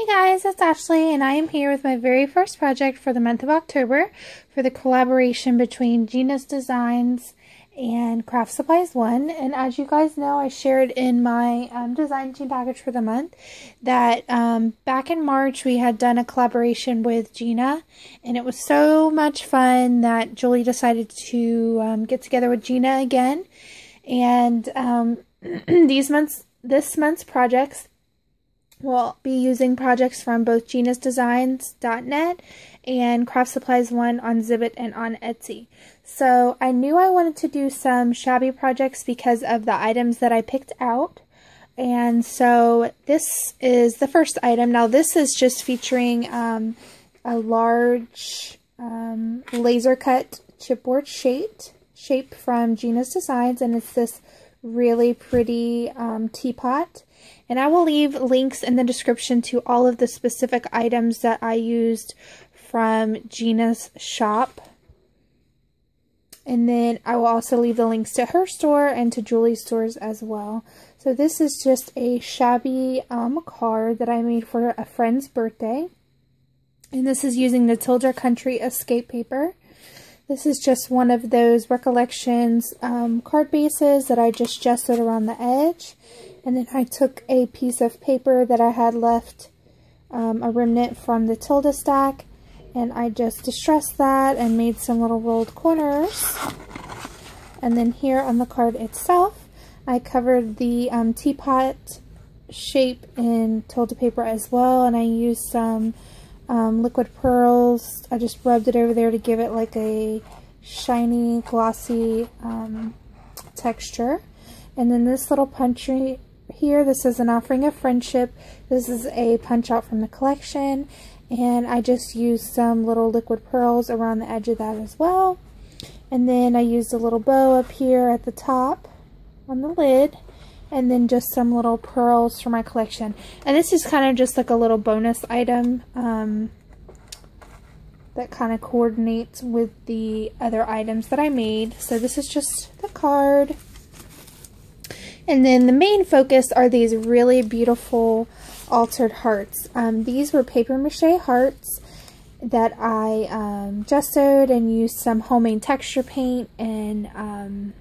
guys, it's Ashley and I am here with my very first project for the month of October for the collaboration between Gina's Designs and Craftsupplies1. And as you guys know, I shared in my design team package for the month that back in March we had done a collaboration with Gina, and it was so much fun that Julie decided to get together with Gina again. And this month's projects will be using projects from both Gina'sDesigns.net and Craftsupplies1 on Zibbit and on Etsy. So I knew I wanted to do some shabby projects because of the items that I picked out. And so this is the first item. Now this is just featuring a large laser cut chipboard shape from Gina's Designs, and it's this really pretty teapot. And I will leave links in the description to all of the specific items that I used from Gina's shop. And then I will also leave the links to her store and to Julie's stores as well. So this is just a shabby card that I made for a friend's birthday. And this is using the Tilda Country Escape paper. This is just one of those Recollections card bases that I just gessoed around the edge. And then I took a piece of paper that I had left, a remnant from the Tilda stack, and I just distressed that and made some little rolled corners. And then here on the card itself, I covered the teapot shape in Tilda paper as well, and I used some liquid pearls. I just rubbed it over there to give it like a shiny, glossy texture. And then this little punch here, this is an offering of friendship. This is a punch out from the collection, and I just used some little liquid pearls around the edge of that as well. And then I used a little bow up here at the top on the lid, and then just some little pearls for my collection. And this is kind of just like a little bonus item that kind of coordinates with the other items that I made. So this is just the card. And then the main focus are these really beautiful altered hearts. These were paper mache hearts that I gessoed and used some homemade texture paint and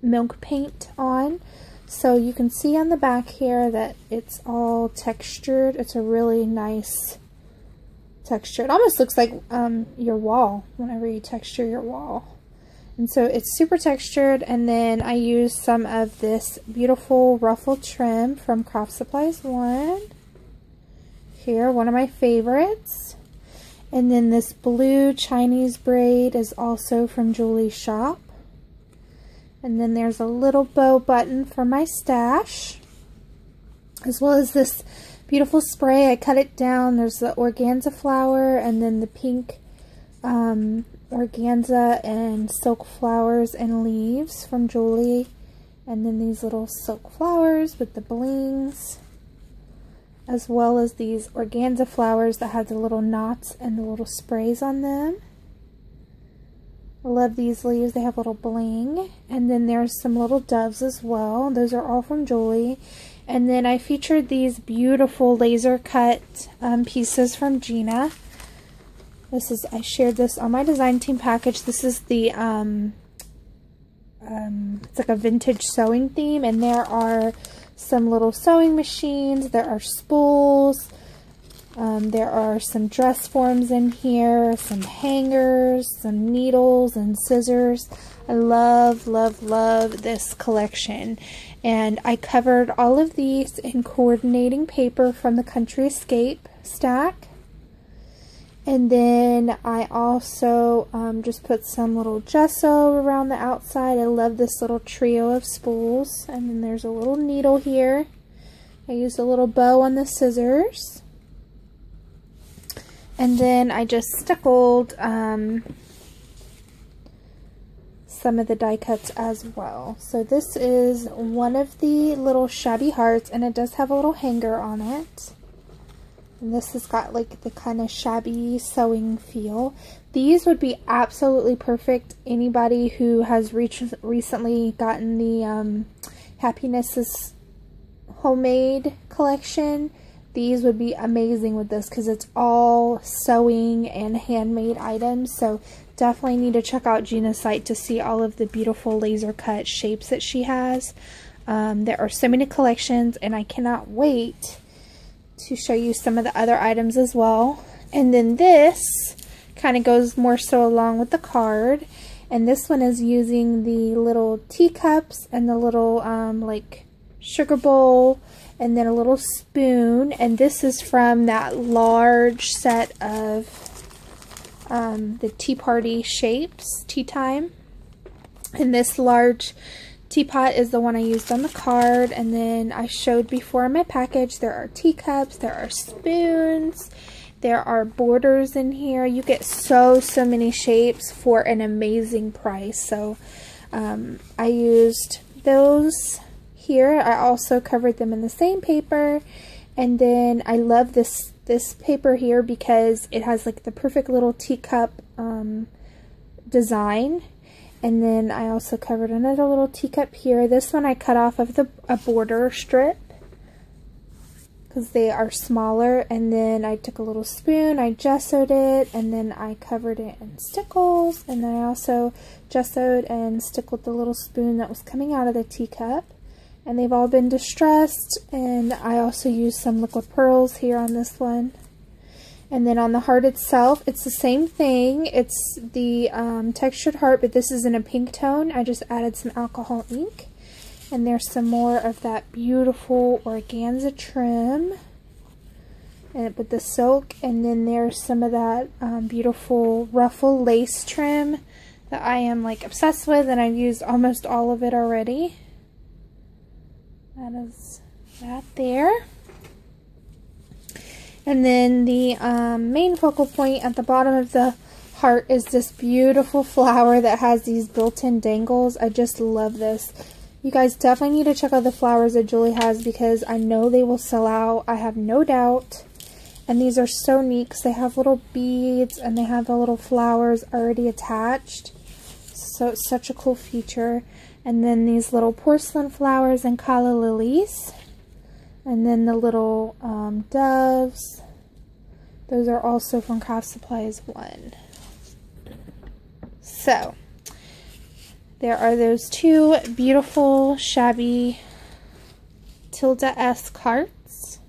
milk paint on. So you can see on the back here that it's all textured. It's a really nice texture. It almost looks like your wall whenever you texture your wall. And so it's super textured. And then I used some of this beautiful ruffle trim from Craftsupplies1. Here, one of my favorites. And then this blue Chinese braid is also from Julie's shop. And then there's a little bow button for my stash, as well as this beautiful spray. I cut it down. There's the organza flower, and then the pink organza and silk flowers and leaves from Julie, and then these little silk flowers with the blings, as well as these organza flowers that have the little knots and the little sprays on them. I love these leaves. They have little bling. And then there's some little doves as well. Those are all from Julie. And then I featured these beautiful laser cut pieces from Gina. I shared this on my design team package. This is the it's like a vintage sewing theme, and there are some little sewing machines. There are spools. There are some dress forms in here, some hangers, some needles and scissors. I love, love, love this collection. And I covered all of these in coordinating paper from the Country Escape stack. And then I also just put some little gesso around the outside. I love this little trio of spools. And then there's a little needle here. I used a little bow on the scissors. And then I just stippled some of the die cuts as well. So this is one of the little shabby hearts, and it does have a little hanger on it. And this has got like the kind of shabby sewing feel. These would be absolutely perfect. Anybody who has recently gotten the Happiness is Homemade collection, these would be amazing with this because it's all sewing and handmade items. So definitely need to check out Gina's site to see all of the beautiful laser cut shapes that she has. There are so many collections, and I cannot wait to show you some of the other items as well. And then this kind of goes more so along with the card, and this one is using the little teacups and the little like sugar bowl and then a little spoon, and this is from that large set of the tea party shapes, tea time. And this large teapot is the one I used on the card, and then I showed before in my package there are teacups, there are spoons, there are borders in here. You get so many shapes for an amazing price. So I used those here. I also covered them in the same paper, and then I love this paper here because it has like the perfect little teacup design. And then I also covered another little teacup here. This one I cut off of a border strip because they are smaller, and then I took a little spoon, I gessoed it, and then I covered it in stickles, and then I also gessoed and stickled the little spoon that was coming out of the teacup. And they've all been distressed, and I also used some liquid pearls here on this one. And then on the heart itself, it's the same thing. It's the textured heart, but this is in a pink tone. I just added some alcohol ink. And there's some more of that beautiful organza trim and with the silk. And then there's some of that beautiful ruffle lace trim that I am like obsessed with, and I've used almost all of it already. That is that there. And then the main focal point at the bottom of the heart is this beautiful flower that has these built-in dangles. I just love this. You guys definitely need to check out the flowers that Julie has because I know they will sell out. I have no doubt. And these are so neat because they have little beads and they have the little flowers already attached. So it's such a cool feature. And then these little porcelain flowers and calla lilies. And then the little doves. Those are also from Craftsupplies1. So, there are those two beautiful, shabby Tilda-esque hearts.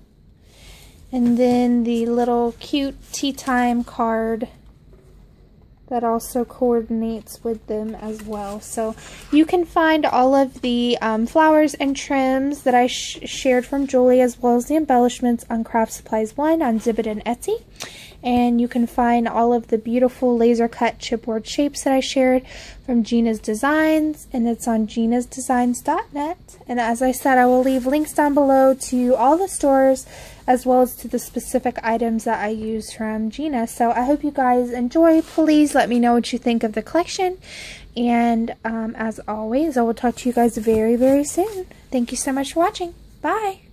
And then the little cute tea time card that also coordinates with them as well. So you can find all of the flowers and trims that I shared from Julie, as well as the embellishments on Craftsupplies1 on Zibbit and Etsy. And you can find all of the beautiful laser cut chipboard shapes that I shared from Gina's Designs, and it's on ginasdesigns.net. And as I said, I will leave links down below to all the stores as well as to the specific items that I use from Gina. So I hope you guys enjoy. Please let me know what you think of the collection. And as always, I will talk to you guys very, very soon. Thank you so much for watching. Bye!